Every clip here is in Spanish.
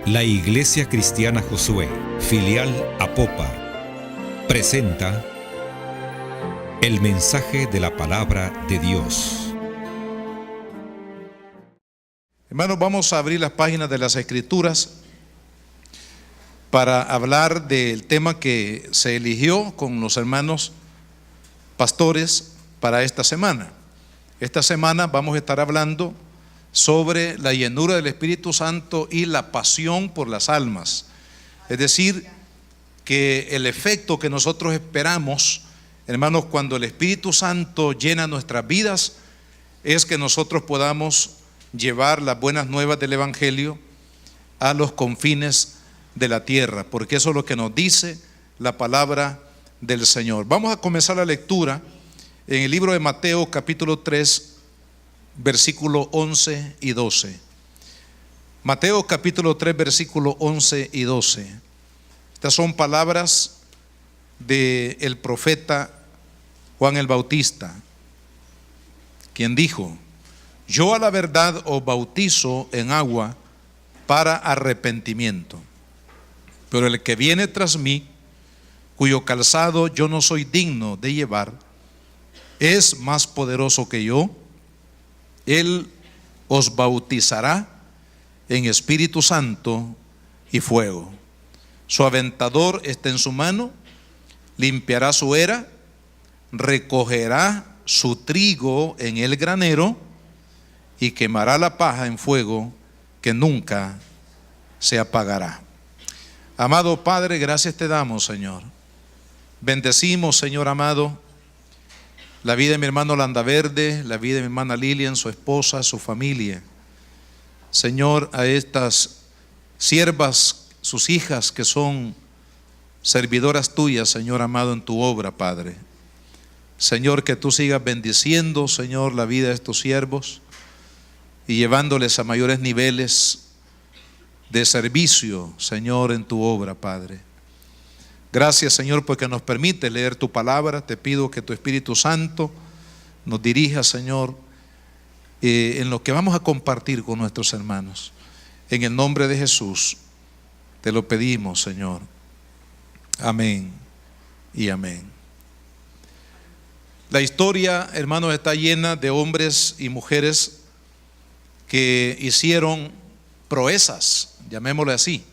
La Iglesia Cristiana Josué, filial Apopa, presenta el mensaje de la palabra de Dios. Hermanos, vamos a abrir las páginas de las Escrituras para hablar del tema que se eligió con los hermanos pastores para esta semana. Esta semana vamos a estar hablando sobre la llenura del Espíritu Santo y la pasión por las almas. Es decir, que el efecto que nosotros esperamos, hermanos, cuando el Espíritu Santo llena nuestras vidas, es que nosotros podamos llevar las buenas nuevas del Evangelio a los confines de la tierra, porque eso es lo que nos dice la palabra del Señor. Vamos a comenzar la lectura en el libro de Mateo capítulo 3, versículo 11 y 12. Mateo capítulo 3, versículo 11 y 12. Estas son palabras del profeta Juan el Bautista, quien dijo: yo a la verdad os bautizo en agua para arrepentimiento, pero el que viene tras mí, cuyo calzado yo no soy digno de llevar, es más poderoso que yo. Él os bautizará en Espíritu Santo y fuego. Su aventador está en su mano, limpiará su era, recogerá su trigo en el granero y quemará la paja en fuego que nunca se apagará. Amado Padre, gracias te damos, Señor. Bendecimos, Señor amado, la vida de mi hermano Landaverde, la vida de mi hermana Lilian, su esposa, su familia. Señor, a estas siervas, sus hijas que son servidoras tuyas, Señor amado, en tu obra, Padre. Señor, que tú sigas bendiciendo, Señor, la vida de estos siervos y llevándoles a mayores niveles de servicio, Señor, en tu obra, Padre. Gracias, Señor, porque nos permite leer tu palabra. Te pido que tu Espíritu Santo nos dirija, Señor, en lo que vamos a compartir con nuestros hermanos. En el nombre de Jesús te lo pedimos, Señor. Amén y amén. La historia, hermanos, está llena de hombres y mujeres que hicieron proezas, llamémosle así.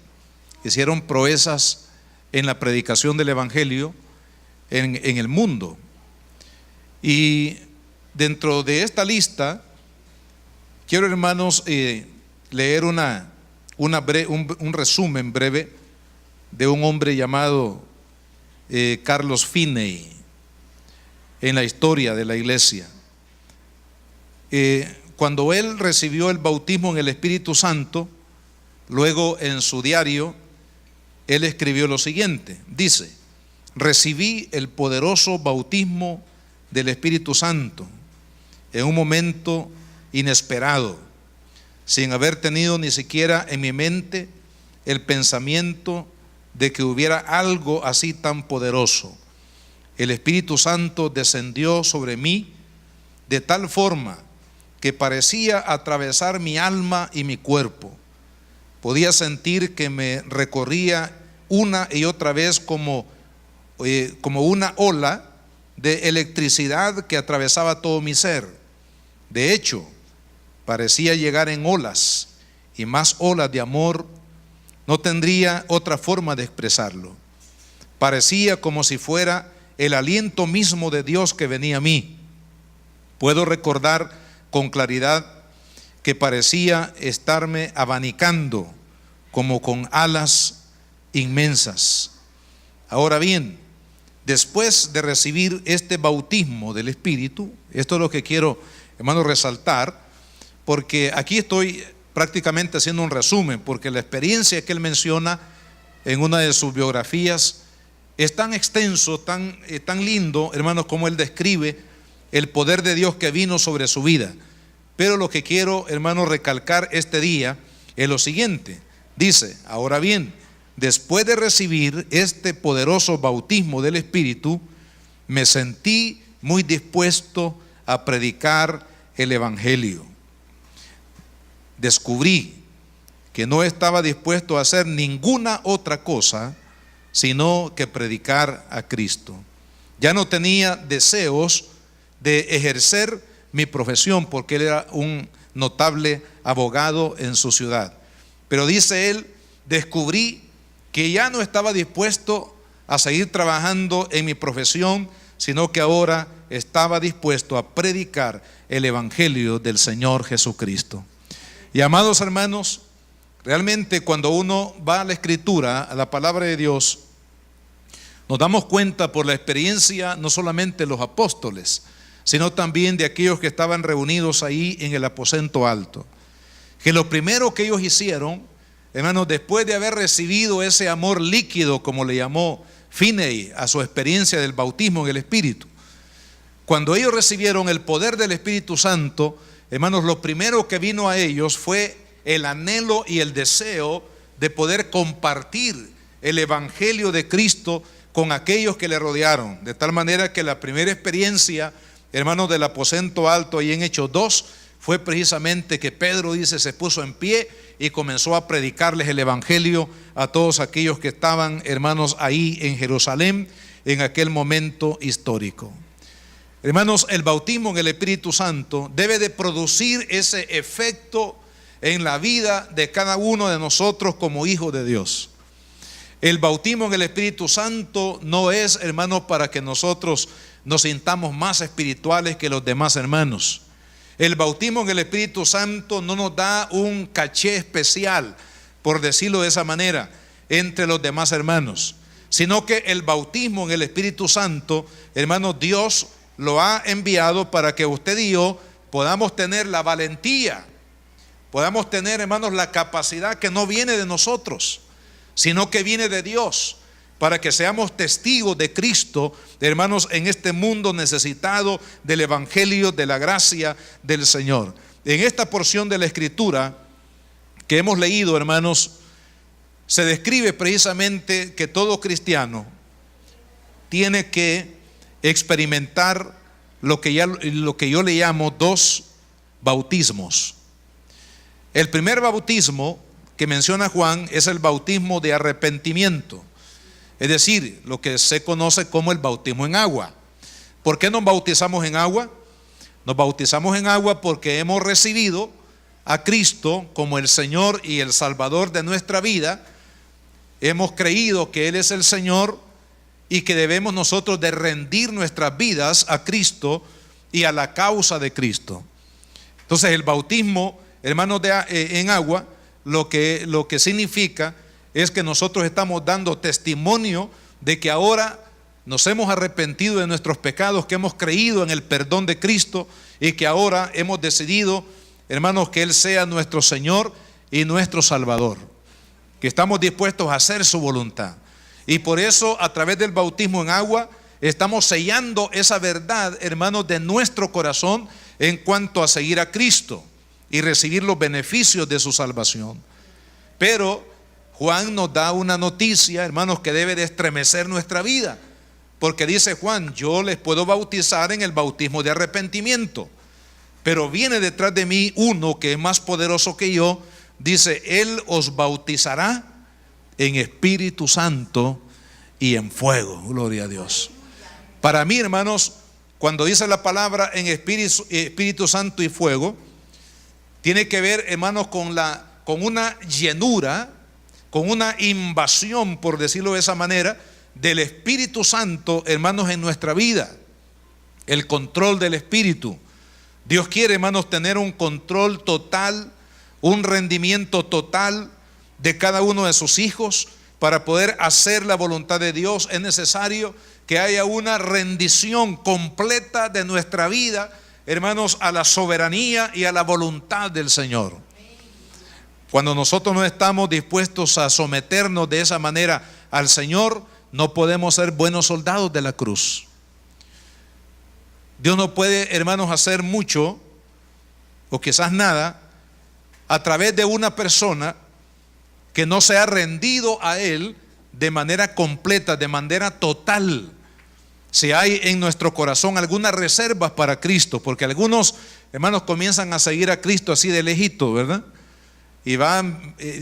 Hicieron proezas en la predicación del Evangelio en el mundo. Y dentro de esta lista quiero, hermanos, leer un resumen breve de un hombre llamado Carlos Finney en la historia de la iglesia. Cuando él recibió el bautismo en el Espíritu Santo, luego en su diario él escribió lo siguiente, dice: recibí el poderoso bautismo del Espíritu Santo en un momento inesperado, sin haber tenido ni siquiera en mi mente el pensamiento de que hubiera algo así tan poderoso. El Espíritu Santo descendió sobre mí de tal forma que parecía atravesar mi alma y mi cuerpo. Podía sentir que me recorría una y otra vez como una ola de electricidad que atravesaba todo mi ser. De hecho, parecía llegar en olas y más olas de amor. No tendría otra forma de expresarlo. Parecía como si fuera el aliento mismo de Dios que venía a mí. Puedo recordar con claridad que parecía estarme abanicando como con alas inmensas. Ahora bien, después de recibir este bautismo del Espíritu, esto es lo que quiero, hermano, resaltar, porque aquí estoy prácticamente haciendo un resumen, porque la experiencia que él menciona en una de sus biografías es tan extenso, tan lindo, hermanos, como él describe el poder de Dios que vino sobre su vida. Pero lo que quiero, hermanos, recalcar este día es lo siguiente. Dice: ahora bien, después de recibir este poderoso bautismo del Espíritu, me sentí muy dispuesto a predicar el Evangelio. Descubrí que no estaba dispuesto a hacer ninguna otra cosa sino que predicar a Cristo. Ya no tenía deseos de ejercer mi profesión porque él era un notable abogado en su ciudad. Pero dice él, descubrí que ya no estaba dispuesto a seguir trabajando en mi profesión, sino que ahora estaba dispuesto a predicar el evangelio del Señor Jesucristo. Y amados hermanos, realmente cuando uno va a la Escritura, a la palabra de Dios, nos damos cuenta por la experiencia no solamente de los apóstoles, sino también de aquellos que estaban reunidos ahí en el aposento alto, que lo primero que ellos hicieron, hermanos, después de haber recibido ese amor líquido, como le llamó Finney a su experiencia del bautismo en el Espíritu, cuando ellos recibieron el poder del Espíritu Santo, hermanos, lo primero que vino a ellos fue el anhelo y el deseo de poder compartir el evangelio de Cristo con aquellos que le rodearon, de tal manera que la primera experiencia, hermanos, del aposento alto ahí en Hechos 2 fue precisamente que Pedro, dice, se puso en pie y comenzó a predicarles el evangelio a todos aquellos que estaban, hermanos, ahí en Jerusalén en aquel momento histórico. Hermanos, el bautismo en el Espíritu Santo debe de producir ese efecto en la vida de cada uno de nosotros como hijos de Dios. El bautismo en el Espíritu Santo no es, hermanos, para que nosotros nos sintamos más espirituales que los demás hermanos. El bautismo en el Espíritu Santo no nos da un caché especial, por decirlo de esa manera, entre los demás hermanos, sino que el bautismo en el Espíritu Santo, hermanos, Dios lo ha enviado para que usted y yo podamos tener la valentía, podamos tener, hermanos, la capacidad que no viene de nosotros, sino que viene de Dios, para que seamos testigos de Cristo, hermanos, en este mundo necesitado del evangelio, de la gracia del Señor. En esta porción de la Escritura que hemos leído, hermanos, se describe precisamente que todo cristiano tiene que experimentar lo que yo le llamo dos bautismos. El primer bautismo que menciona Juan es el bautismo de arrepentimiento, es decir, lo que se conoce como el bautismo en agua. ¿Por qué nos bautizamos en agua? Nos bautizamos en agua porque hemos recibido a Cristo como el Señor y el Salvador de nuestra vida. Hemos creído que Él es el Señor y que debemos nosotros de rendir nuestras vidas a Cristo y a la causa de Cristo. Entonces el bautismo, hermanos, en agua, lo que significa es que nosotros estamos dando testimonio de que ahora nos hemos arrepentido de nuestros pecados, que hemos creído en el perdón de Cristo y que ahora hemos decidido, hermanos, que Él sea nuestro Señor y nuestro Salvador, que estamos dispuestos a hacer su voluntad. Y por eso, a través del bautismo en agua, estamos sellando esa verdad, hermanos, de nuestro corazón en cuanto a seguir a Cristo y recibir los beneficios de su salvación. Pero Juan nos da una noticia, hermanos, que debe de estremecer nuestra vida, porque dice Juan: yo les puedo bautizar en el bautismo de arrepentimiento, pero viene detrás de mí uno que es más poderoso que yo. Dice: Él os bautizará en Espíritu Santo y en fuego. Gloria a Dios. Para mí, hermanos, cuando dice la palabra en Espíritu Santo y fuego, tiene que ver, hermanos, con una llenura, con una invasión, por decirlo de esa manera, del Espíritu Santo, hermanos, en nuestra vida. El control del Espíritu. Dios quiere, hermanos, tener un control total, un rendimiento total de cada uno de sus hijos. Para poder hacer la voluntad de Dios es necesario que haya una rendición completa de nuestra vida, hermanos, a la soberanía y a la voluntad del Señor. Cuando nosotros no estamos dispuestos a someternos de esa manera al Señor, no podemos ser buenos soldados de la cruz. Dios no puede, hermanos, hacer mucho o quizás nada a través de una persona que no se ha rendido a Él de manera completa, de manera total. Si hay en nuestro corazón algunas reservas para Cristo, porque algunos, hermanos, comienzan a seguir a Cristo así de lejito, ¿verdad? y va,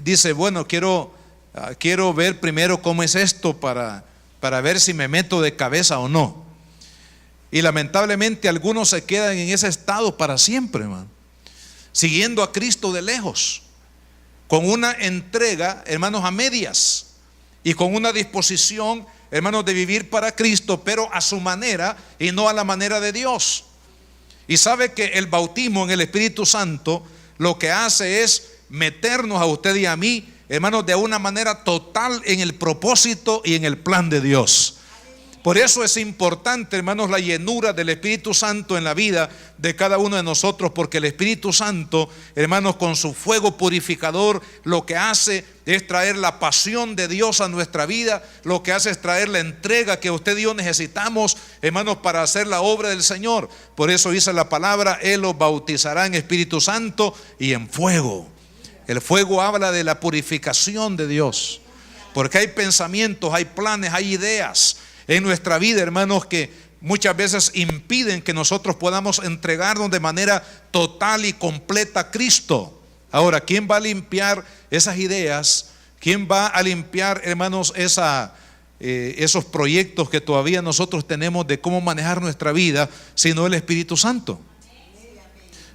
dice, bueno, quiero ver primero cómo es esto para ver si me meto de cabeza o no. Y lamentablemente algunos se quedan en ese estado para siempre, hermano, siguiendo a Cristo de lejos, con una entrega, hermanos, a medias, y con una disposición, hermanos, de vivir para Cristo, pero a su manera y no a la manera de Dios. Y sabe que el bautismo en el Espíritu Santo lo que hace es meternos a usted y a mí, hermanos, de una manera total en el propósito y en el plan de Dios. Por eso es importante, hermanos, la llenura del Espíritu Santo en la vida de cada uno de nosotros, porque el Espíritu Santo, hermanos, con su fuego purificador, lo que hace es traer la pasión de Dios a nuestra vida, lo que hace es traer la entrega que usted y yo necesitamos, hermanos, para hacer la obra del Señor. Por eso dice la palabra, Él los bautizará en Espíritu Santo y en fuego. El fuego habla de la purificación de Dios, porque hay pensamientos, hay planes, hay ideas en nuestra vida, hermanos, que muchas veces impiden que nosotros podamos entregarnos de manera total y completa a Cristo. Ahora, ¿quién va a limpiar esas ideas? ¿Quién va a limpiar, hermanos, esos proyectos que todavía nosotros tenemos de cómo manejar nuestra vida, sino el Espíritu Santo?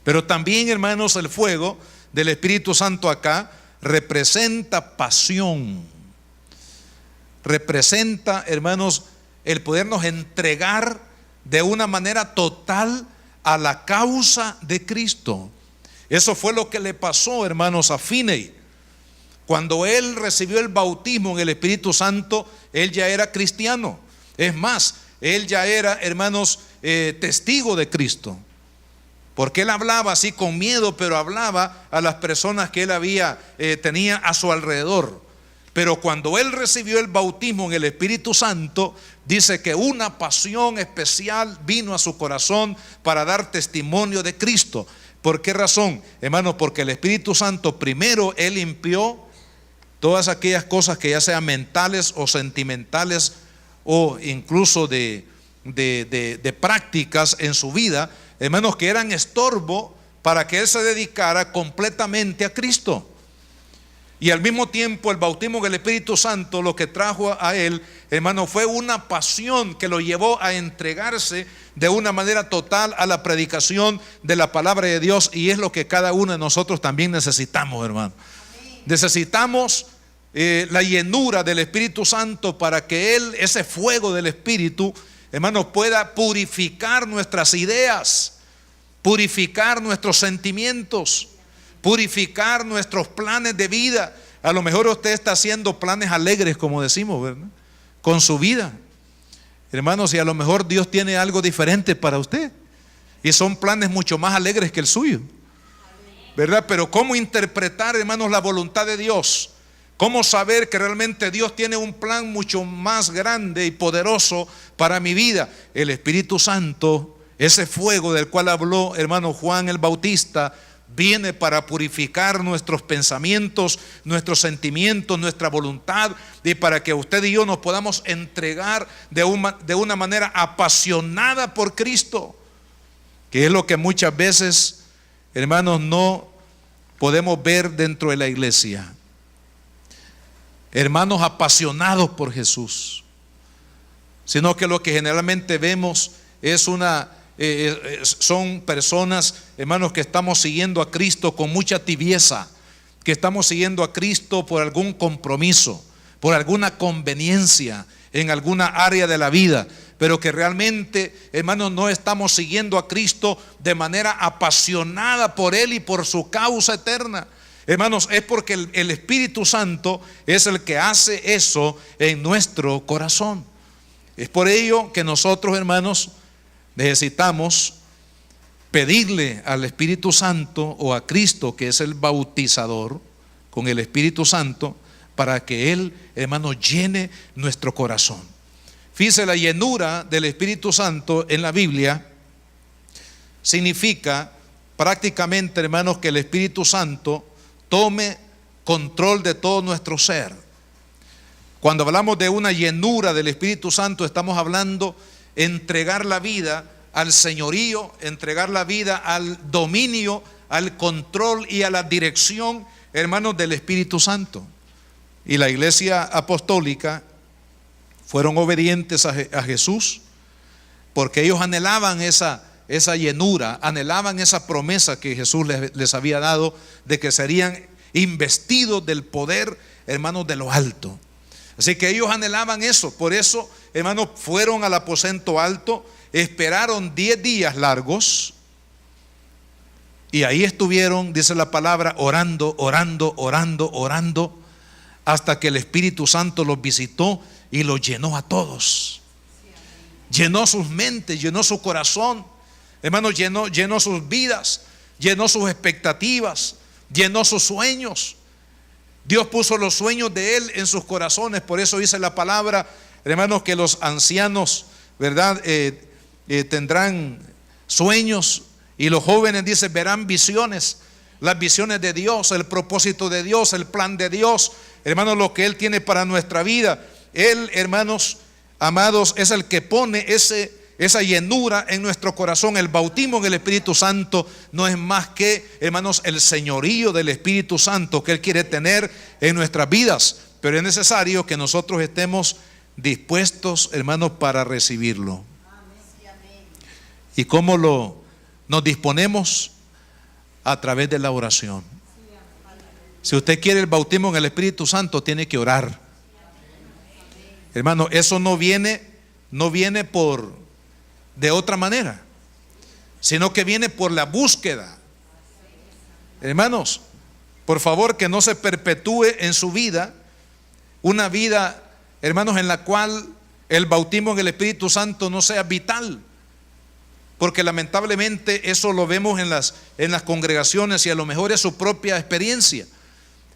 Pero también, hermanos, el fuego del Espíritu Santo acá representa pasión. Representa, hermanos, el podernos entregar de una manera total a la causa de Cristo. Eso fue lo que le pasó, hermanos, a Finney. Cuando él recibió el bautismo en el Espíritu Santo, él ya era cristiano. Es más, él ya era, hermanos, testigo de Cristo, porque él hablaba así con miedo, pero hablaba a las personas que él tenía a su alrededor. Pero cuando él recibió el bautismo en el Espíritu Santo, dice que una pasión especial vino a su corazón para dar testimonio de Cristo. ¿Por qué razón, hermano? Porque el Espíritu Santo primero él limpió todas aquellas cosas que ya sean mentales o sentimentales o incluso de prácticas en su vida, hermanos, que eran estorbo para que él se dedicara completamente a Cristo. Y al mismo tiempo el bautismo del Espíritu Santo lo que trajo a él, hermano, fue una pasión que lo llevó a entregarse de una manera total a la predicación de la palabra de Dios. Y es lo que cada uno de nosotros también necesitamos, hermano. Necesitamos la llenura del Espíritu Santo para que Él, ese fuego del Espíritu, hermano, pueda purificar nuestras ideas, purificar nuestros sentimientos, purificar nuestros planes de vida. A lo mejor usted está haciendo planes alegres, como decimos, ¿verdad?, con su vida, hermanos, y a lo mejor Dios tiene algo diferente para usted y son planes mucho más alegres que el suyo, ¿verdad? Pero ¿cómo interpretar, hermanos, la voluntad de Dios? ¿Cómo saber que realmente Dios tiene un plan mucho más grande y poderoso para mi vida? El Espíritu Santo, ese fuego del cual habló, hermano, Juan el Bautista, viene para purificar nuestros pensamientos, nuestros sentimientos, nuestra voluntad, y para que usted y yo nos podamos entregar de una manera apasionada por Cristo, que es lo que muchas veces, hermanos, no podemos ver dentro de la iglesia. Hermanos apasionados por Jesús, sino que lo que generalmente vemos es son personas, hermanos, que estamos siguiendo a Cristo con mucha tibieza, que estamos siguiendo a Cristo por algún compromiso, por alguna conveniencia en alguna área de la vida, pero que realmente, hermanos, no estamos siguiendo a Cristo de manera apasionada por Él y por su causa eterna. Hermanos, es porque el Espíritu Santo es el que hace eso en nuestro corazón. Es por ello que nosotros, hermanos, necesitamos pedirle al Espíritu Santo o a Cristo, que es el bautizador, con el Espíritu Santo, para que Él, hermano, llene nuestro corazón. Fíjese, la llenura del Espíritu Santo en la Biblia significa prácticamente, hermanos, que el Espíritu Santo tome control de todo nuestro ser. Cuando hablamos de una llenura del Espíritu Santo, estamos hablando entregar la vida al señorío, entregar la vida al dominio, al control y a la dirección, hermanos, del Espíritu Santo. Y la iglesia apostólica fueron obedientes a Jesús porque ellos anhelaban esa llenura, anhelaban esa promesa que Jesús les había dado de que serían investidos del poder, hermanos, de lo alto. Así que ellos anhelaban eso. Por eso, hermanos, fueron al aposento alto, esperaron 10 días largos y ahí estuvieron, dice la palabra, orando, hasta que el Espíritu Santo los visitó y los llenó a todos. Llenó sus mentes, llenó su corazón, hermanos, llenó sus vidas, llenó sus expectativas, llenó sus sueños. Dios puso los sueños de Él en sus corazones. Por eso dice la palabra, hermanos, que los ancianos, ¿verdad? Tendrán sueños, y los jóvenes, dice, verán visiones. Las visiones de Dios, el propósito de Dios, el plan de Dios, hermanos, lo que Él tiene para nuestra vida. Él, hermanos amados, es el que pone esa llenura en nuestro corazón. El bautismo en el Espíritu Santo no es más que, hermanos, el señorío del Espíritu Santo que Él quiere tener en nuestras vidas. Pero es necesario que nosotros estemos dispuestos, hermanos, para recibirlo. ¿Y cómo nos disponemos? A través de la oración. Si usted quiere el bautismo en el Espíritu Santo, tiene que orar. Hermano, eso no viene de otra manera, sino que viene por la búsqueda. Hermanos, por favor, que no se perpetúe en su vida una vida, hermanos, en la cual el bautismo en el Espíritu Santo no sea vital. Porque lamentablemente eso lo vemos en las congregaciones, y a lo mejor es su propia experiencia.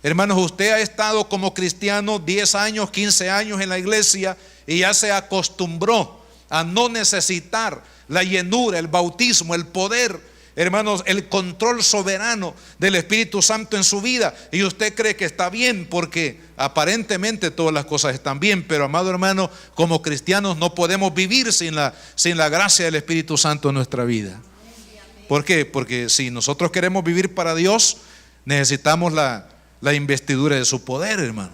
Hermanos, usted ha estado como cristiano 10 años, 15 años en la iglesia y ya se acostumbró a no necesitar la llenura, el bautismo, el poder, hermanos, el control soberano del Espíritu Santo en su vida. Y usted cree que está bien porque aparentemente todas las cosas están bien. Pero, amado hermano, como cristianos no podemos vivir sin la gracia del Espíritu Santo en nuestra vida. ¿Por qué? Porque si nosotros queremos vivir para Dios, necesitamos la investidura de su poder, hermano.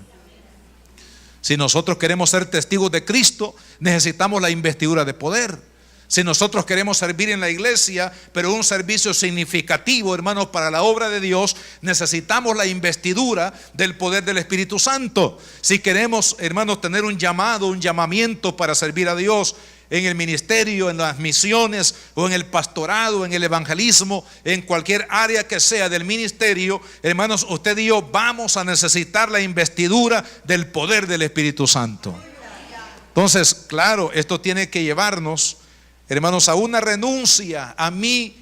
Si nosotros queremos ser testigos de Cristo, necesitamos la investidura de poder. Si nosotros queremos servir en la iglesia, pero un servicio significativo, hermanos, para la obra de Dios, necesitamos la investidura del poder del Espíritu Santo. Si queremos, hermanos, tener un llamado, un llamamiento para servir a Dios en el ministerio, en las misiones, o en el pastorado, en el evangelismo, en cualquier área que sea del ministerio, hermanos, usted y yo vamos a necesitar la investidura del poder del Espíritu Santo. Entonces, claro, esto tiene que llevarnos, hermanos, a una renuncia a mi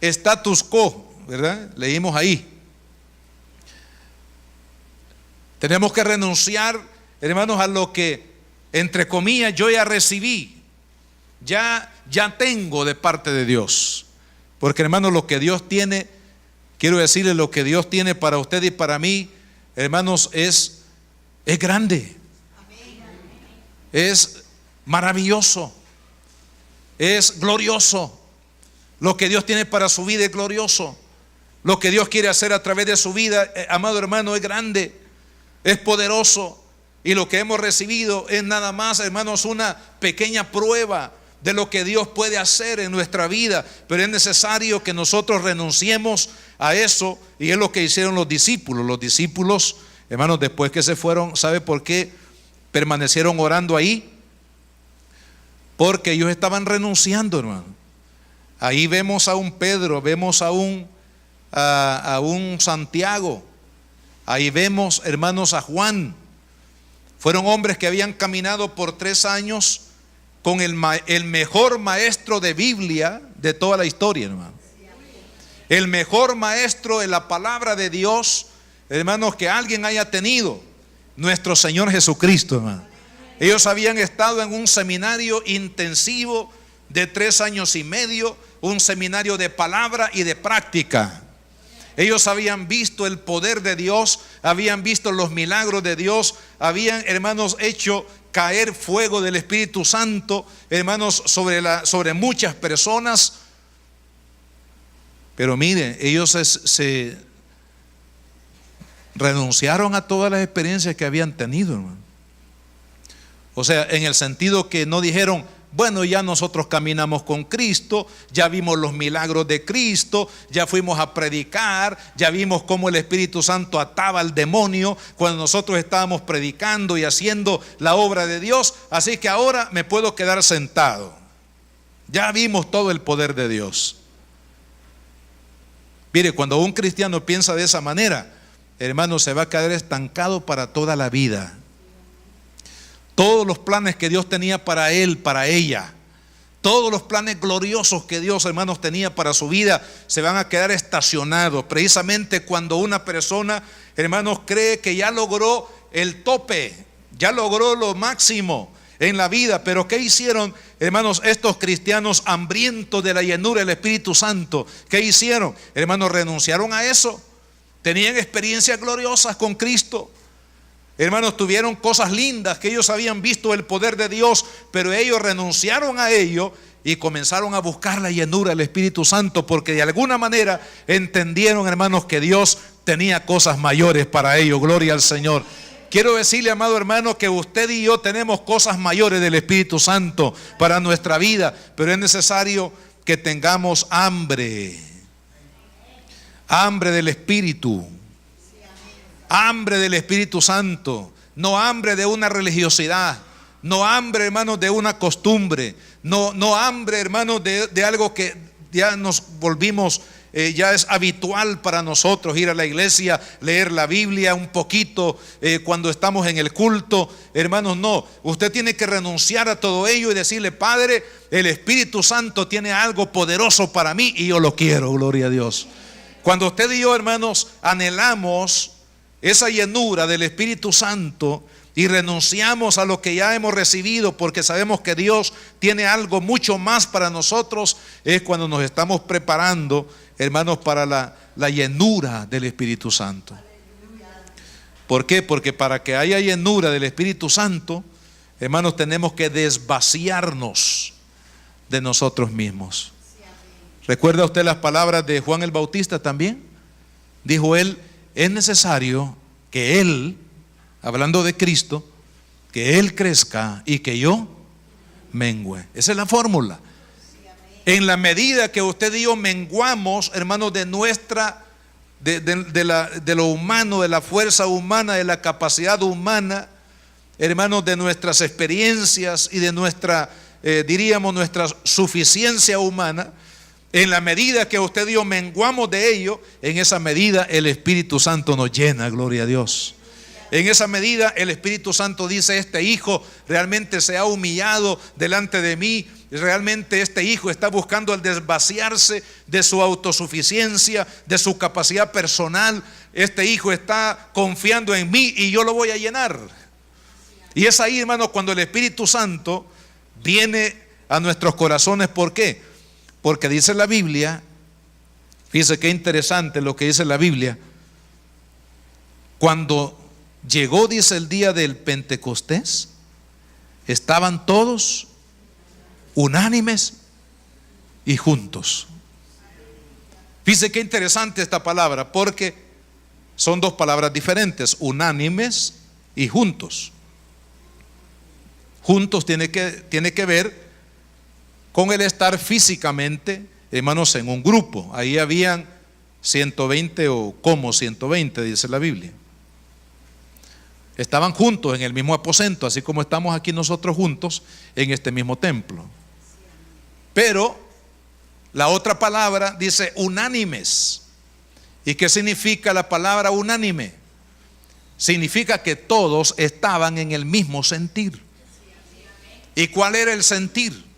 status quo, ¿verdad? Leímos ahí. Tenemos que renunciar, hermanos, a lo que, entre comillas, yo ya recibí, ya tengo de parte de Dios. Porque, hermanos, lo que Dios tiene, quiero decirles, lo que Dios tiene para usted y para mí, hermanos, es grande, es maravilloso, es glorioso. Lo que Dios tiene para su vida es glorioso. Lo que Dios quiere hacer a través de su vida, amado hermano, es grande, es poderoso. Y lo que hemos recibido es nada más, hermanos, una pequeña prueba de lo que Dios puede hacer en nuestra vida. Pero es necesario que nosotros renunciemos a eso. Y es lo que hicieron los discípulos. Los discípulos, hermanos, después que se fueron, ¿sabe por qué permanecieron orando ahí? Porque ellos estaban renunciando, hermano. Ahí vemos a un Pedro, vemos a un Santiago. Ahí vemos, hermanos, a Juan. Fueron hombres que habían caminado por 3 años con el mejor maestro de Biblia de toda la historia, hermano. El mejor maestro de la palabra de Dios, hermanos, que alguien haya tenido, nuestro Señor Jesucristo, hermano. Ellos habían estado en un seminario intensivo de 3 años y medio, un seminario de palabra y de práctica. Ellos habían visto el poder de Dios, habían visto los milagros de Dios, habían, hermanos, hecho caer fuego del Espíritu Santo, hermanos, sobre muchas personas. Pero miren, ellos renunciaron a todas las experiencias que habían tenido, hermano. O sea, en el sentido que no dijeron, bueno, ya nosotros caminamos con Cristo, ya vimos los milagros de Cristo, ya fuimos a predicar, ya vimos cómo el Espíritu Santo ataba al demonio cuando nosotros estábamos predicando y haciendo la obra de Dios, así que ahora me puedo quedar sentado. Ya vimos todo el poder de Dios. Mire, cuando un cristiano piensa de esa manera, hermano, se va a quedar estancado para toda la vida. Todos los planes que Dios tenía para él, para ella, todos los planes gloriosos que Dios, hermanos, tenía para su vida, se van a quedar estacionados. Precisamente cuando una persona, hermanos, cree que ya logró el tope, ya logró lo máximo en la vida. Pero ¿qué hicieron, hermanos, estos cristianos hambrientos de la llenura del Espíritu Santo? ¿Qué hicieron? Hermanos, renunciaron a eso. Tenían experiencias gloriosas con Cristo. Hermanos, tuvieron cosas lindas que ellos habían visto el poder de Dios, pero ellos renunciaron a ello y comenzaron a buscar la llenura del Espíritu Santo, porque de alguna manera entendieron, hermanos, que Dios tenía cosas mayores para ellos. Gloria al Señor. Quiero decirle, amado hermano, que usted y yo tenemos cosas mayores del Espíritu Santo para nuestra vida, pero es necesario que tengamos hambre del Espíritu. Hambre del Espíritu Santo, no hambre de una religiosidad, no hambre, hermanos, de una costumbre, no hambre, hermanos, de algo que ya nos volvimos, ya es habitual para nosotros ir a la iglesia, leer la Biblia un poquito cuando estamos en el culto. Hermanos, no, usted tiene que renunciar a todo ello y decirle: Padre, el Espíritu Santo tiene algo poderoso para mí y yo lo quiero, gloria a Dios. Cuando usted y yo, hermanos, anhelamos esa llenura del Espíritu Santo y renunciamos a lo que ya hemos recibido porque sabemos que Dios tiene algo mucho más para nosotros, es cuando nos estamos preparando, hermanos, para la llenura del Espíritu Santo. ¿Por qué? Porque para que haya llenura del Espíritu Santo, hermanos, tenemos que desvaciarnos de nosotros mismos. ¿Recuerda usted las palabras de Juan el Bautista también? Dijo él: es necesario que Él, hablando de Cristo, que Él crezca y que yo mengüe. Esa es la fórmula. En la medida que usted y yo menguamos, hermanos, de lo humano, de la fuerza humana, de la capacidad humana, hermanos, de nuestras experiencias y de nuestra, nuestra suficiencia humana, en la medida que usted y yo menguamos de ello, en esa medida el Espíritu Santo nos llena, gloria a Dios. En esa medida el Espíritu Santo dice: este hijo realmente se ha humillado delante de mí, realmente este hijo está buscando el desvaciarse de su autosuficiencia, de su capacidad personal. Este hijo está confiando en mí y yo lo voy a llenar. Y es ahí, hermanos, cuando el Espíritu Santo viene a nuestros corazones. ¿Por qué? Porque dice la Biblia, fíjese qué interesante lo que dice la Biblia: cuando llegó, dice, el día del Pentecostés, estaban todos unánimes y juntos. Fíjese qué interesante esta palabra, porque son dos palabras diferentes: unánimes y juntos. Juntos tiene que ver con el estar físicamente, hermanos, en un grupo. Ahí habían 120 o como 120, dice la Biblia. Estaban juntos en el mismo aposento, así como estamos aquí nosotros juntos en este mismo templo. Pero la otra palabra dice unánimes. ¿Y qué significa la palabra unánime? Significa que todos estaban en el mismo sentir. ¿Y cuál era el sentir?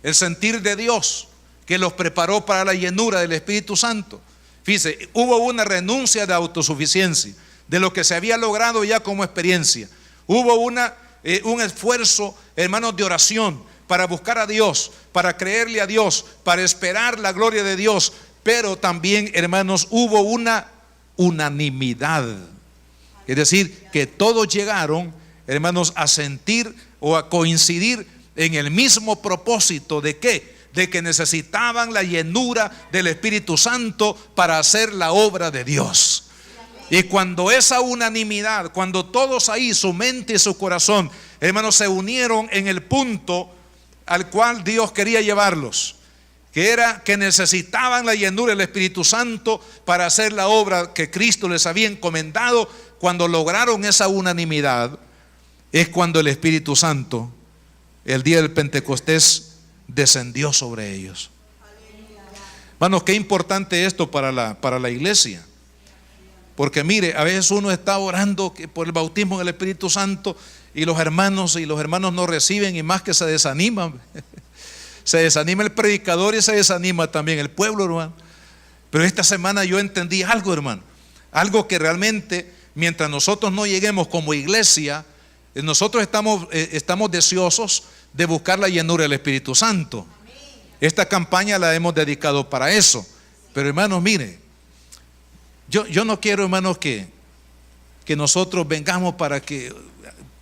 El sentir de Dios, que los preparó para la llenura del Espíritu Santo. Fíjese, hubo una renuncia de autosuficiencia, de lo que se había logrado ya como experiencia. Hubo un esfuerzo, hermanos, de oración para buscar a Dios, para creerle a Dios, para esperar la gloria de Dios. Pero también, hermanos, hubo una unanimidad. Es decir, que todos llegaron, hermanos, a sentir o a coincidir en el mismo propósito. ¿De qué? De que necesitaban la llenura del Espíritu Santo para hacer la obra de Dios. Y cuando esa unanimidad, cuando todos ahí, su mente y su corazón, hermanos, se unieron en el punto al cual Dios quería llevarlos, que era que necesitaban la llenura del Espíritu Santo para hacer la obra que Cristo les había encomendado. Cuando lograron esa unanimidad, es cuando el Espíritu Santo, el día del Pentecostés, descendió sobre ellos. Hermanos, qué importante esto para la iglesia. Porque mire, a veces uno está orando por el bautismo en el Espíritu Santo y los hermanos no reciben, y más que se desaniman. Se desanima el predicador y se desanima también el pueblo, hermano. Pero esta semana yo entendí algo, hermano. Algo que realmente, mientras nosotros no lleguemos como iglesia, nosotros estamos deseosos de buscar la llenura del Espíritu Santo. Esta campaña la hemos dedicado para eso. Pero hermanos, mire, yo no quiero, hermanos, que nosotros vengamos para que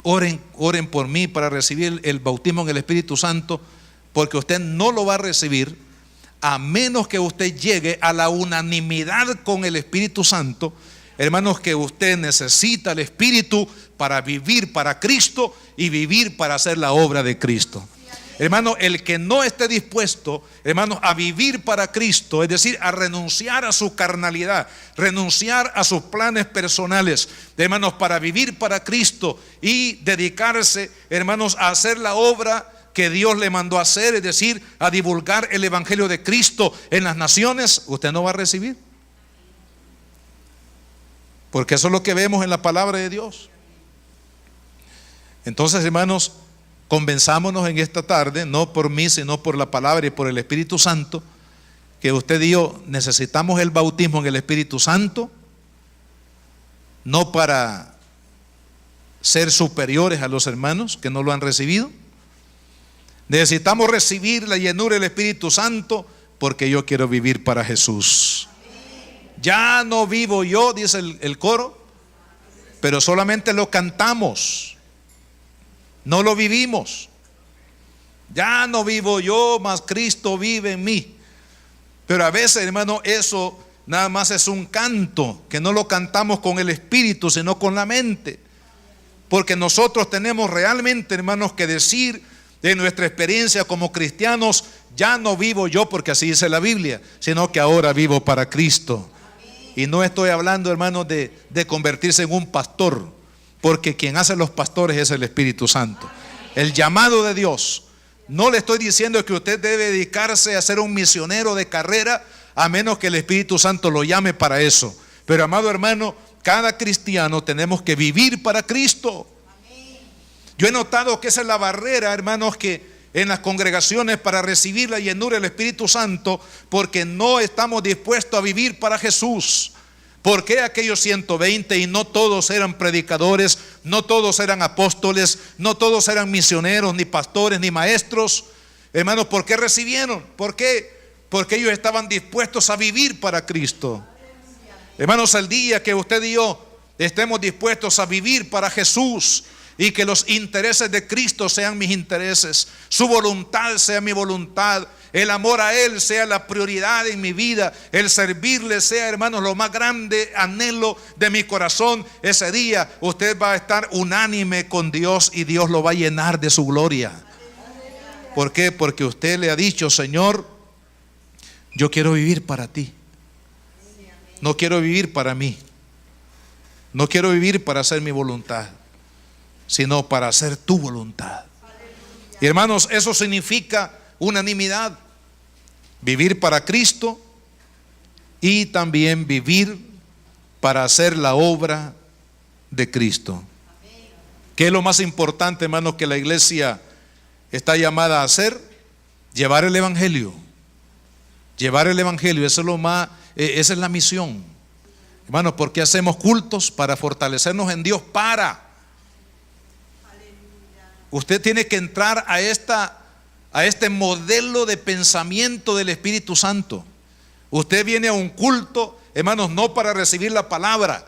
oren por mí para recibir el bautismo en el Espíritu Santo, porque usted no lo va a recibir a menos que usted llegue a la unanimidad con el Espíritu Santo. Hermanos, que usted necesita el Espíritu para vivir para Cristo y vivir para hacer la obra de Cristo. Hermano, el que no esté dispuesto, hermanos, a vivir para Cristo, es decir, a renunciar a su carnalidad, renunciar a sus planes personales, hermanos, para vivir para Cristo y dedicarse, hermanos, a hacer la obra que Dios le mandó a hacer, es decir, a divulgar el Evangelio de Cristo en las naciones, usted no va a recibir. Porque eso es lo que vemos en la palabra de Dios. Entonces, hermanos, convenzámonos en esta tarde, no por mí, sino por la palabra y por el Espíritu Santo, que usted y yo necesitamos el bautismo en el Espíritu Santo, no para ser superiores a los hermanos que no lo han recibido. Necesitamos recibir la llenura del Espíritu Santo porque yo quiero vivir para Jesús. Ya no vivo yo, dice el coro, pero solamente lo cantamos, no lo vivimos. Ya no vivo yo, mas Cristo vive en mí. Pero a veces, hermano, eso nada más es un canto, que no lo cantamos con el espíritu, sino con la mente. Porque nosotros tenemos realmente, hermanos, que decir de nuestra experiencia como cristianos: ya no vivo yo, porque así dice la Biblia, sino que ahora vivo para Cristo. Y no estoy hablando, hermanos, de convertirse en un pastor, porque quien hace los pastores es el Espíritu Santo. El llamado de Dios. No le estoy diciendo que usted debe dedicarse a ser un misionero de carrera, a menos que el Espíritu Santo lo llame para eso. Pero, amado hermano, cada cristiano tenemos que vivir para Cristo. Yo he notado que esa es la barrera, hermanos, que en las congregaciones para recibir la llenura del Espíritu Santo, porque no estamos dispuestos a vivir para Jesús. ¿Por qué aquellos 120 y no todos eran predicadores, no todos eran apóstoles, no todos eran misioneros, ni pastores, ni maestros? Hermanos, ¿por qué recibieron? ¿Por qué? Porque ellos estaban dispuestos a vivir para Cristo. Hermanos, el día que usted y yo estemos dispuestos a vivir para Jesús, y que los intereses de Cristo sean mis intereses, su voluntad sea mi voluntad, el amor a Él sea la prioridad en mi vida, el servirle sea, hermanos, lo más grande anhelo de mi corazón, ese día usted va a estar unánime con Dios y Dios lo va a llenar de su gloria. ¿Por qué? Porque usted le ha dicho: Señor, yo quiero vivir para ti, no quiero vivir para mí, no quiero vivir para hacer mi voluntad, sino para hacer tu voluntad. Y hermanos, eso significa unanimidad, vivir para Cristo y también vivir para hacer la obra de Cristo. ¿Qué es lo más importante, hermanos, que la iglesia está llamada a hacer? Llevar el Evangelio. Llevar el Evangelio, eso es lo más, esa es la misión. Hermanos, ¿por qué hacemos cultos? Para fortalecernos en Dios, Usted tiene que entrar a este modelo de pensamiento del Espíritu Santo. Usted viene a un culto, hermanos, no para recibir la palabra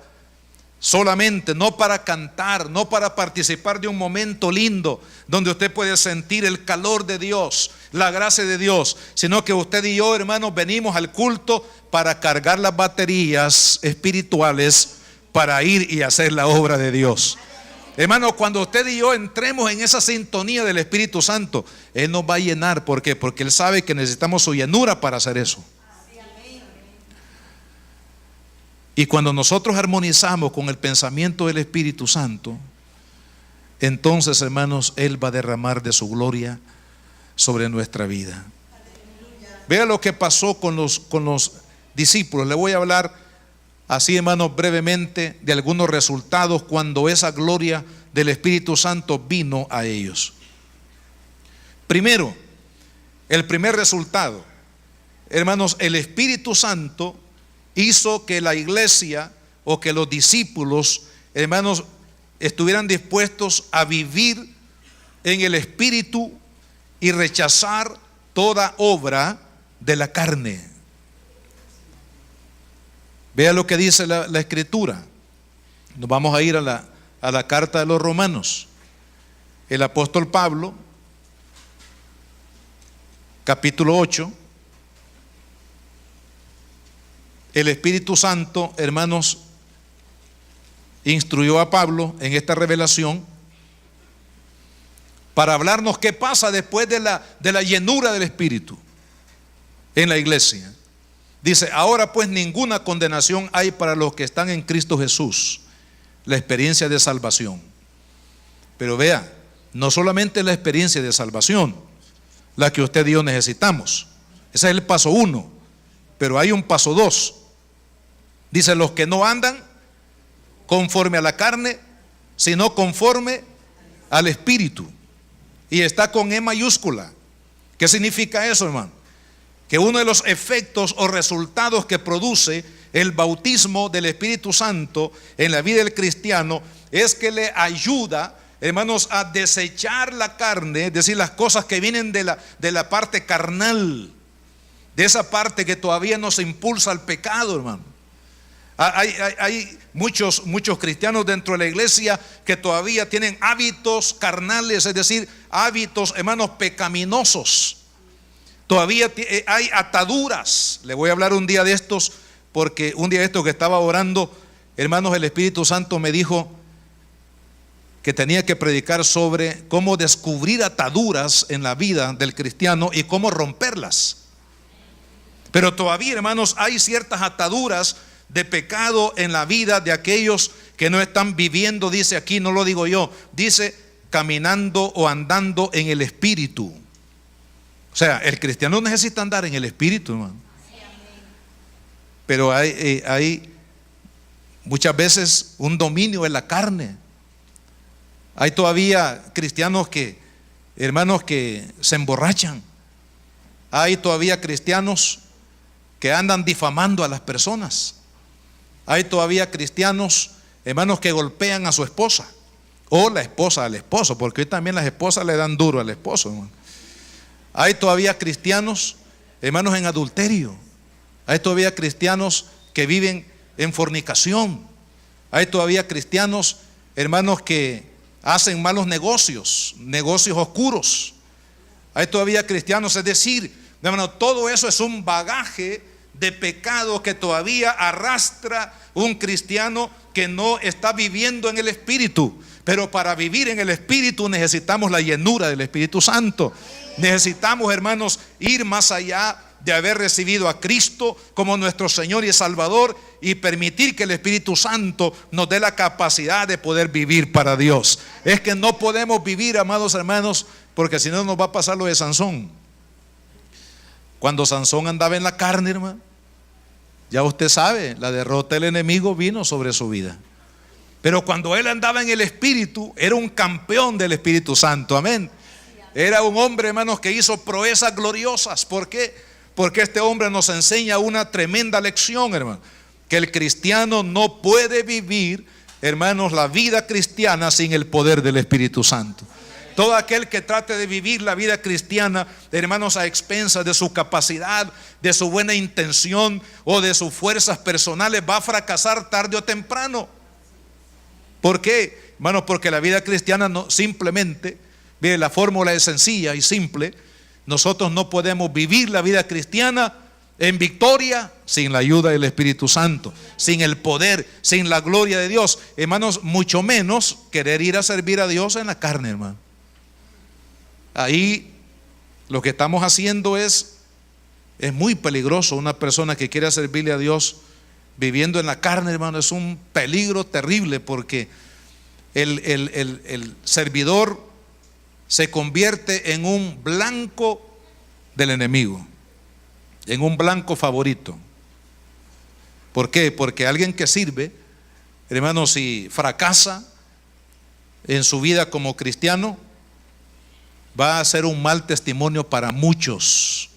solamente, no para cantar, no para participar de un momento lindo donde usted puede sentir el calor de Dios, la gracia de Dios, sino que usted y yo, hermanos, venimos al culto para cargar las baterías espirituales para ir y hacer la obra de Dios. Hermano, cuando usted y yo entremos en esa sintonía del Espíritu Santo, Él nos va a llenar. ¿Por qué? Porque Él sabe que necesitamos su llenura para hacer eso. Y cuando nosotros armonizamos con el pensamiento del Espíritu Santo, entonces, hermanos, Él va a derramar de su gloria sobre nuestra vida. Vea lo que pasó con los discípulos. Le voy a hablar así, hermanos, brevemente de algunos resultados cuando esa gloria del Espíritu Santo vino a ellos. Primero, el primer resultado, hermanos, el Espíritu Santo hizo que la iglesia o que los discípulos, hermanos, estuvieran dispuestos a vivir en el Espíritu y rechazar toda obra de la carne. Vea lo que dice la Escritura. Nos vamos a ir a la carta de los Romanos. El apóstol Pablo, capítulo 8. El Espíritu Santo, hermanos, instruyó a Pablo en esta revelación para hablarnos qué pasa después de la llenura del Espíritu en la iglesia. Dice: ahora pues ninguna condenación hay para los que están en Cristo Jesús, la experiencia de salvación. Pero vea, no solamente la experiencia de salvación, la que usted y yo necesitamos. Ese es el paso 1, pero hay un paso 2. Dice: los que no andan conforme a la carne, sino conforme al Espíritu. Y está con E mayúscula. ¿Qué significa eso, hermano? Que uno de los efectos o resultados que produce el bautismo del Espíritu Santo en la vida del cristiano es que le ayuda, hermanos, a desechar la carne, es decir, las cosas que vienen de la parte carnal, de esa parte que todavía nos impulsa al pecado, hermano. Hay muchos cristianos dentro de la iglesia que todavía tienen hábitos carnales, es decir, hábitos, hermanos, pecaminosos. Todavía hay ataduras. Le voy a hablar un día de estos, porque un día de estos que estaba orando, hermanos, el Espíritu Santo me dijo que tenía que predicar sobre cómo descubrir ataduras en la vida del cristiano y cómo romperlas. Pero todavía, hermanos, hay ciertas ataduras de pecado en la vida de aquellos que no están viviendo, dice aquí, no lo digo yo, dice caminando o andando en el Espíritu. O sea, el cristiano necesita andar en el Espíritu, hermano. Pero hay muchas veces un dominio en la carne. Hay todavía cristianos que, hermanos, que se emborrachan. Hay todavía cristianos que andan difamando a las personas. Hay todavía cristianos, hermanos, que golpean a su esposa o la esposa al esposo, porque hoy también las esposas le dan duro al esposo, hermano. Hay todavía cristianos, hermanos, en adulterio. Hay todavía cristianos que viven en fornicación. Hay todavía cristianos, hermanos, que hacen malos negocios oscuros. Hay todavía cristianos, es decir, hermano, todo eso es un bagaje de pecado que todavía arrastra un cristiano que no está viviendo en el Espíritu. Pero para vivir en el Espíritu necesitamos la llenura del Espíritu Santo. Necesitamos, hermanos, ir más allá de haber recibido a Cristo como nuestro Señor y Salvador y permitir que el Espíritu Santo nos dé la capacidad de poder vivir para Dios. Es que no podemos vivir, amados hermanos, porque si no nos va a pasar lo de Sansón. Cuando Sansón andaba en la carne, hermano, ya usted sabe, la derrota del enemigo vino sobre su vida. Pero cuando él andaba en el Espíritu, era un campeón del Espíritu Santo, amén. Era un hombre, hermanos, que hizo proezas gloriosas. ¿Por qué? Porque este hombre nos enseña una tremenda lección, hermano, que el cristiano no puede vivir, hermanos, la vida cristiana sin el poder del Espíritu Santo. Todo aquel que trate de vivir la vida cristiana, hermanos, a expensas de su capacidad, de su buena intención o de sus fuerzas personales, va a fracasar tarde o temprano. ¿Por qué? Hermanos, porque la vida cristiana no simplemente, mire, la fórmula es sencilla y simple. Nosotros no podemos vivir la vida cristiana en victoria sin la ayuda del Espíritu Santo, sin el poder, sin la gloria de Dios. Hermanos, mucho menos querer ir a servir a Dios en la carne, hermano. Ahí lo que estamos haciendo es muy peligroso. Una persona que quiera servirle a Dios viviendo en la carne, hermano, es un peligro terrible, porque el servidor se convierte en un blanco del enemigo, en un blanco favorito. ¿Por qué? Porque alguien que sirve, hermano, si fracasa en su vida como cristiano, va a ser un mal testimonio para muchos.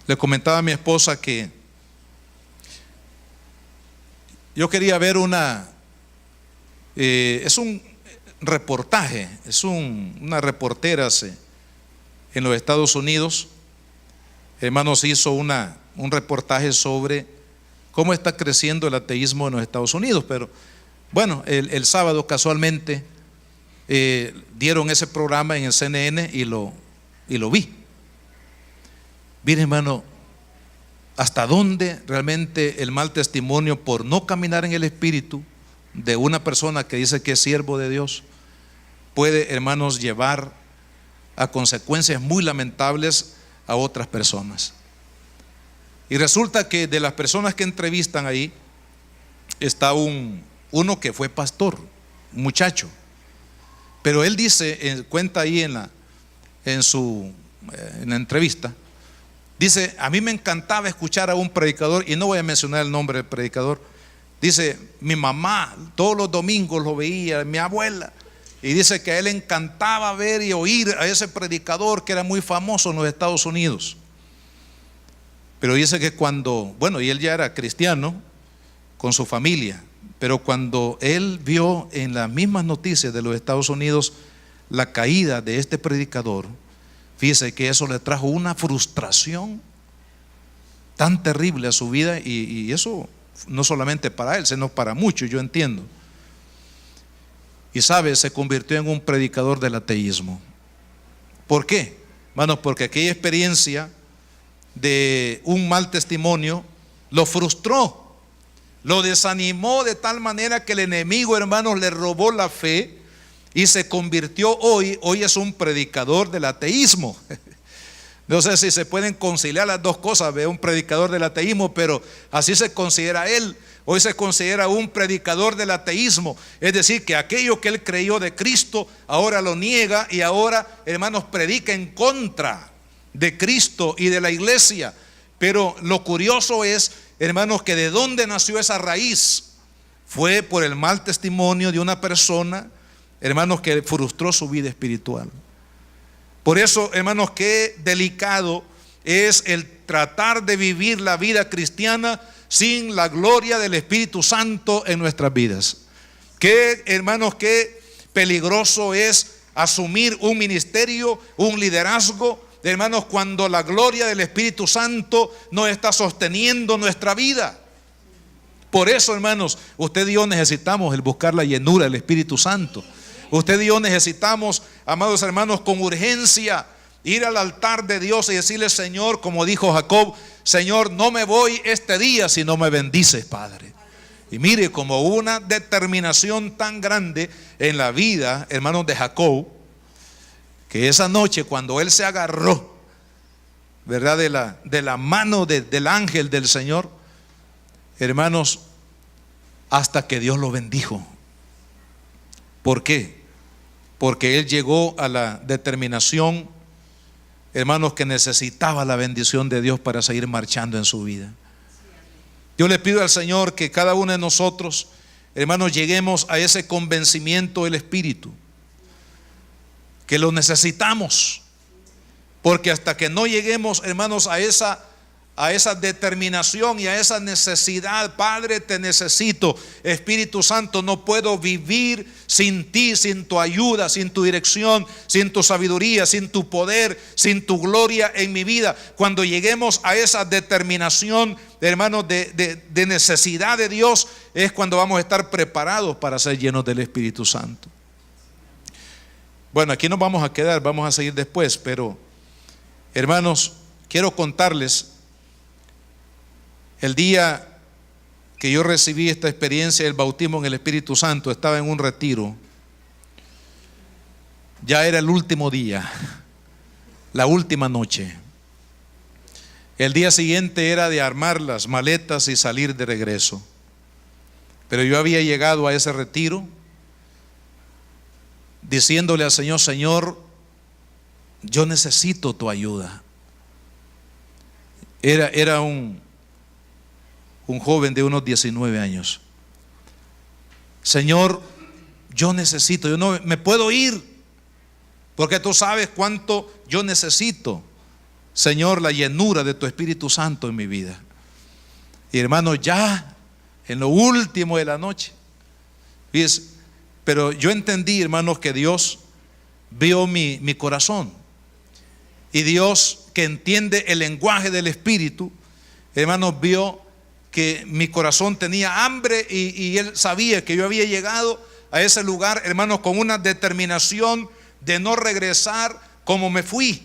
Le comentaba a mi esposa que yo quería ver es un reportaje, una reportera en los Estados Unidos, hermanos, hizo un reportaje sobre cómo está creciendo el ateísmo en los Estados Unidos. Pero bueno, el sábado casualmente dieron ese programa en el CNN y lo vi. Mire, hermano, hasta dónde realmente el mal testimonio por no caminar en el Espíritu de una persona que dice que es siervo de Dios puede, hermanos, llevar a consecuencias muy lamentables a otras personas. Y resulta que de las personas que entrevistan ahí está uno que fue pastor, un muchacho, pero él dice, cuenta ahí en la entrevista, dice: a mí me encantaba escuchar a un predicador, y no voy a mencionar el nombre del predicador. Dice: mi mamá todos los domingos lo veía, mi abuela, y dice que a él le encantaba ver y oír a ese predicador que era muy famoso en los Estados Unidos. Pero dice que y él ya era cristiano con su familia, pero cuando él vio en las mismas noticias de los Estados Unidos la caída de este predicador, fíjese que eso le trajo una frustración tan terrible a su vida, y eso no solamente para él, sino para muchos, yo entiendo. Y sabe, se convirtió en un predicador del ateísmo. ¿Por qué? Hermanos, porque aquella experiencia de un mal testimonio lo frustró, lo desanimó de tal manera que el enemigo, hermanos, le robó la fe y se convirtió hoy es un predicador del ateísmo. No sé si se pueden conciliar las dos cosas, un predicador del ateísmo, pero así se considera él. Hoy se considera un predicador del ateísmo, es decir, que aquello que él creyó de Cristo ahora lo niega, y ahora, hermanos, predica en contra de Cristo y de la iglesia. Pero lo curioso es, hermanos, que de dónde nació esa raíz fue por el mal testimonio de una persona, hermanos, que frustró su vida espiritual. Por eso, hermanos, qué delicado es el tratar de vivir la vida cristiana sin la gloria del Espíritu Santo en nuestras vidas. Qué, hermanos, qué peligroso es asumir un ministerio, un liderazgo, hermanos, cuando la gloria del Espíritu Santo no está sosteniendo nuestra vida. Por eso, hermanos, usted y yo necesitamos el buscar la llenura del Espíritu Santo. Usted y yo necesitamos, amados hermanos, con urgencia ir al altar de Dios y decirle: Señor, como dijo Jacob, Señor, no me voy este día si no me bendices, Padre. Y mire, como hubo una determinación tan grande en la vida, hermanos, de Jacob, que esa noche cuando él se agarró, ¿verdad?, de la mano del ángel del Señor, hermanos, hasta que Dios lo bendijo. ¿Por qué? Porque él llegó a la determinación, hermanos, que necesitaba la bendición de Dios para seguir marchando en su vida. Yo le pido al Señor que cada uno de nosotros, hermanos, lleguemos a ese convencimiento del Espíritu, que lo necesitamos, porque hasta que no lleguemos, hermanos, a esa determinación y a esa necesidad: Padre, te necesito, Espíritu Santo, no puedo vivir sin ti, sin tu ayuda, sin tu dirección, sin tu sabiduría, sin tu poder, sin tu gloria en mi vida. Cuando lleguemos a esa determinación, hermanos, de necesidad de Dios, es cuando vamos a estar preparados para ser llenos del Espíritu Santo. Bueno, aquí nos vamos a quedar, vamos a seguir después, pero hermanos, quiero contarles el día que yo recibí esta experiencia del bautismo en el Espíritu Santo. Estaba en un retiro. Ya era el último día, la última noche. El día siguiente era de armar las maletas y salir de regreso. Pero yo había llegado a ese retiro diciéndole al Señor: Señor, yo necesito tu ayuda. Era un joven de unos 19 años. Señor, yo necesito, yo no me puedo ir, porque tú sabes cuánto yo necesito, Señor, la llenura de tu Espíritu Santo en mi vida. Y hermano, ya en lo último de la noche, ¿ves? Pero yo entendí, hermanos, que Dios vio mi corazón. Y Dios, que entiende el lenguaje del Espíritu, hermanos, vio que mi corazón tenía hambre y Él sabía que yo había llegado a ese lugar, hermanos, con una determinación de no regresar como me fui.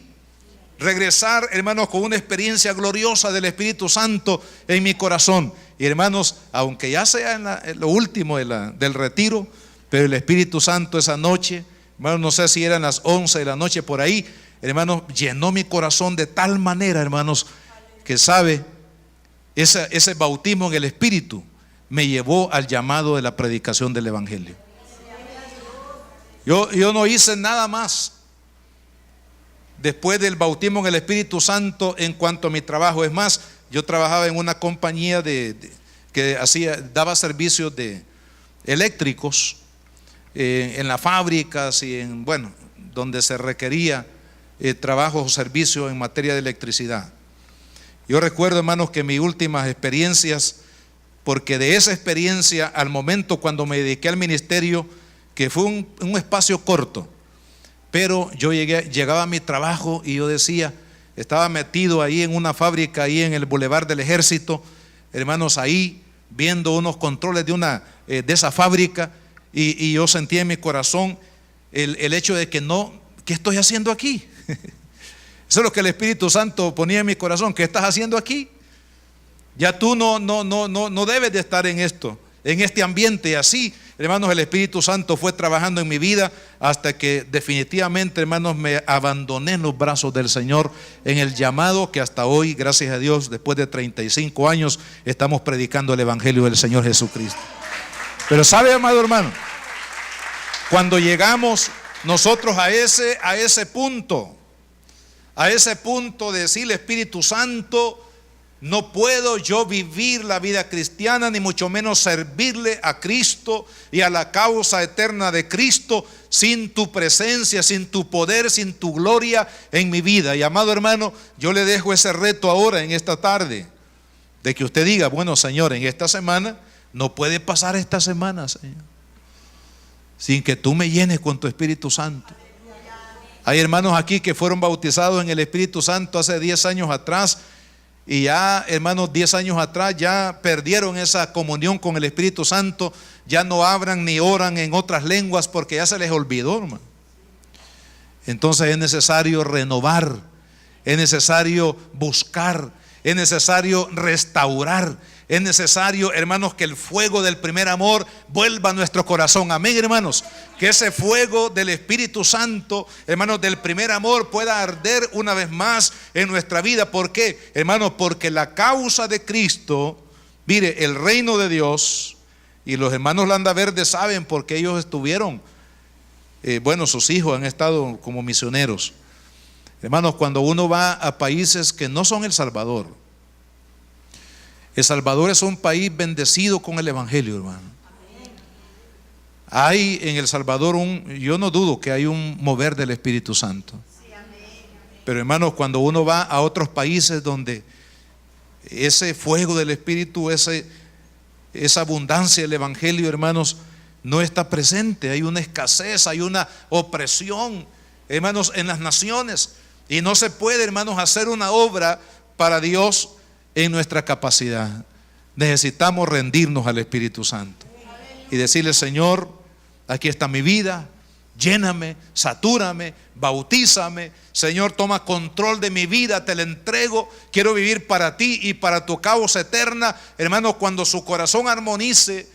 Regresar, hermanos, con una experiencia gloriosa del Espíritu Santo en mi corazón. Y hermanos, aunque ya sea en lo último del retiro, pero el Espíritu Santo esa noche, hermanos, no sé si eran las 11 de la noche por ahí, hermanos, llenó mi corazón de tal manera, hermanos, que sabe, ese bautismo en el Espíritu me llevó al llamado de la predicación del Evangelio. Yo no hice nada más después del bautismo en el Espíritu Santo en cuanto a mi trabajo. Es más, yo trabajaba en una compañía que daba servicios de eléctricos en las fábricas y donde se requería trabajo o servicio en materia de electricidad. Yo recuerdo, hermanos, que mis últimas experiencias, porque de esa experiencia al momento cuando me dediqué al ministerio, que fue un espacio corto, pero yo llegaba a mi trabajo y yo decía, estaba metido ahí en una fábrica, ahí en el Boulevard del Ejército, hermanos, ahí viendo unos controles de esa fábrica, y yo sentía en mi corazón el hecho de que ¿qué estoy haciendo aquí? Eso es lo que el Espíritu Santo ponía en mi corazón. ¿Qué estás haciendo aquí? Ya tú no debes de estar en este ambiente. Y así, hermanos, el Espíritu Santo fue trabajando en mi vida hasta que definitivamente, hermanos, me abandoné en los brazos del Señor en el llamado que hasta hoy, gracias a Dios, después de 35 años, estamos predicando el Evangelio del Señor Jesucristo. Pero sabe, amado hermano, cuando llegamos nosotros a ese punto de decirle: Espíritu Santo, no puedo yo vivir la vida cristiana, ni mucho menos servirle a Cristo y a la causa eterna de Cristo sin tu presencia, sin tu poder, sin tu gloria en mi vida. Y amado hermano, yo le dejo ese reto ahora en esta tarde, de que usted diga: bueno, Señor, en esta semana no puede pasar esta semana, Señor, sin que tú me llenes con tu Espíritu Santo. Hay hermanos aquí que fueron bautizados en el Espíritu Santo hace 10 años atrás, y ya, hermanos, 10 años atrás ya perdieron esa comunión con el Espíritu Santo. Ya no hablan ni oran en otras lenguas porque ya se les olvidó, hermano. Entonces es necesario renovar, es necesario buscar, es necesario restaurar, es necesario, hermanos, que el fuego del primer amor vuelva a nuestro corazón. Amén, hermanos. Que ese fuego del Espíritu Santo, hermanos, del primer amor pueda arder una vez más en nuestra vida. ¿Por qué, hermanos? Porque la causa de Cristo, mire, el reino de Dios, y los hermanos Landa Verde saben porque ellos estuvieron, sus hijos han estado como misioneros. Hermanos, cuando uno va a países que no son El Salvador, El Salvador es un país bendecido con el Evangelio, hermano. Hay en El Salvador yo no dudo que hay un mover del Espíritu Santo. Pero hermanos, cuando uno va a otros países donde ese fuego del Espíritu, esa abundancia del Evangelio, hermanos, no está presente. Hay una escasez, hay una opresión, hermanos, en las naciones. Y no se puede, hermanos, hacer una obra para Dios en nuestra capacidad. Necesitamos rendirnos al Espíritu Santo y decirle: Señor, aquí está mi vida, lléname, satúrame, bautízame. Señor, toma control de mi vida, te la entrego. Quiero vivir para ti y para tu causa eterna. Hermano, cuando su corazón armonice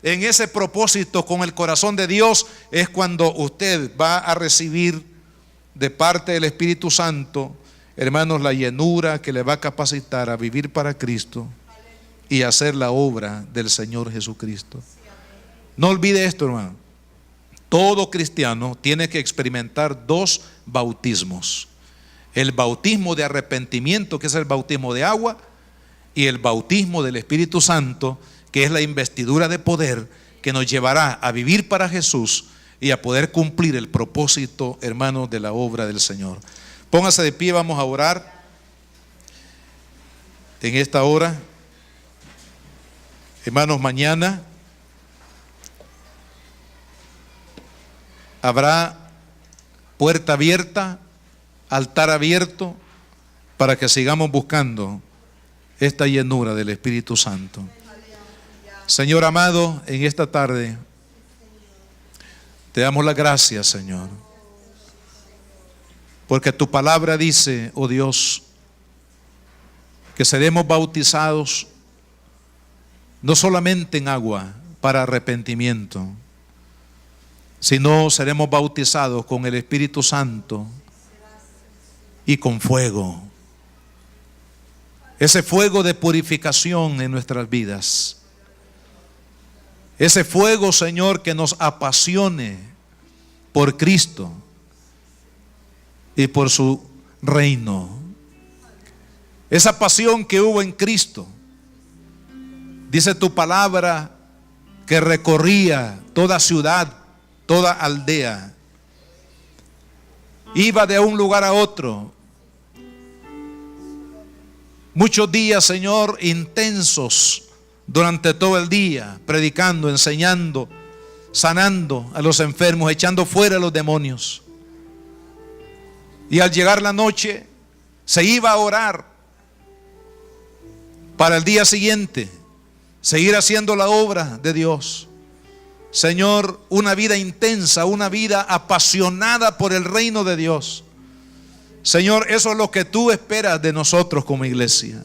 en ese propósito con el corazón de Dios, es cuando usted va a recibir de parte del Espíritu Santo, hermanos, la llenura que le va a capacitar a vivir para Cristo y hacer la obra del Señor Jesucristo. No olvide esto, hermano. Todo cristiano tiene que experimentar dos bautismos: el bautismo de arrepentimiento, que es el bautismo de agua, y el bautismo del Espíritu Santo, que es la investidura de poder que nos llevará a vivir para Jesús y a poder cumplir el propósito, hermanos, de la obra del Señor. Póngase de pie, vamos a orar en esta hora. Hermanos, mañana habrá puerta abierta, altar abierto, para que sigamos buscando esta llenura del Espíritu Santo. Señor amado, en esta tarde te damos las gracias, Señor, porque tu palabra dice, oh Dios, que seremos bautizados no solamente en agua para arrepentimiento, sino seremos bautizados con el Espíritu Santo y con fuego. Ese fuego de purificación en nuestras vidas. Ese fuego, Señor, que nos apasione por Cristo y por su reino. Esa pasión que hubo en Cristo. Dice tu palabra que recorría toda ciudad, toda aldea. Iba de un lugar a otro. Muchos días, Señor, intensos durante todo el día, predicando, enseñando, sanando a los enfermos, echando fuera a los demonios. Y al llegar la noche, se iba a orar para el día siguiente seguir haciendo la obra de Dios. Señor, una vida intensa, una vida apasionada por el reino de Dios. Señor, eso es lo que tú esperas de nosotros como iglesia.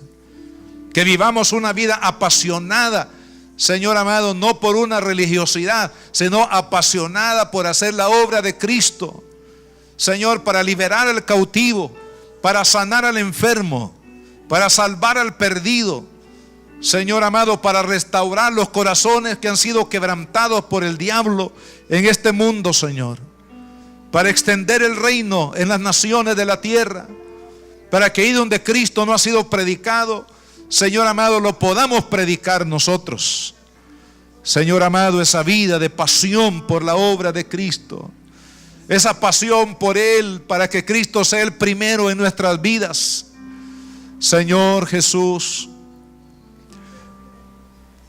Que vivamos una vida apasionada, Señor amado, no por una religiosidad, sino apasionada por hacer la obra de Cristo. Señor, para liberar al cautivo, para sanar al enfermo, para salvar al perdido. Señor amado, para restaurar los corazones que han sido quebrantados por el diablo en este mundo, Señor. Para extender el reino en las naciones de la tierra. Para que ahí donde Cristo no ha sido predicado, Señor amado, lo podamos predicar nosotros. Señor amado, esa vida de pasión por la obra de Cristo. Esa pasión por Él, para que Cristo sea el primero en nuestras vidas. Señor Jesús,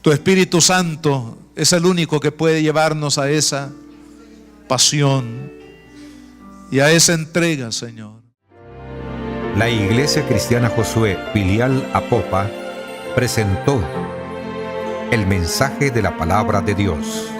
tu Espíritu Santo es el único que puede llevarnos a esa pasión y a esa entrega, Señor. La Iglesia Cristiana Josué, filial Apopa, presentó el mensaje de la palabra de Dios.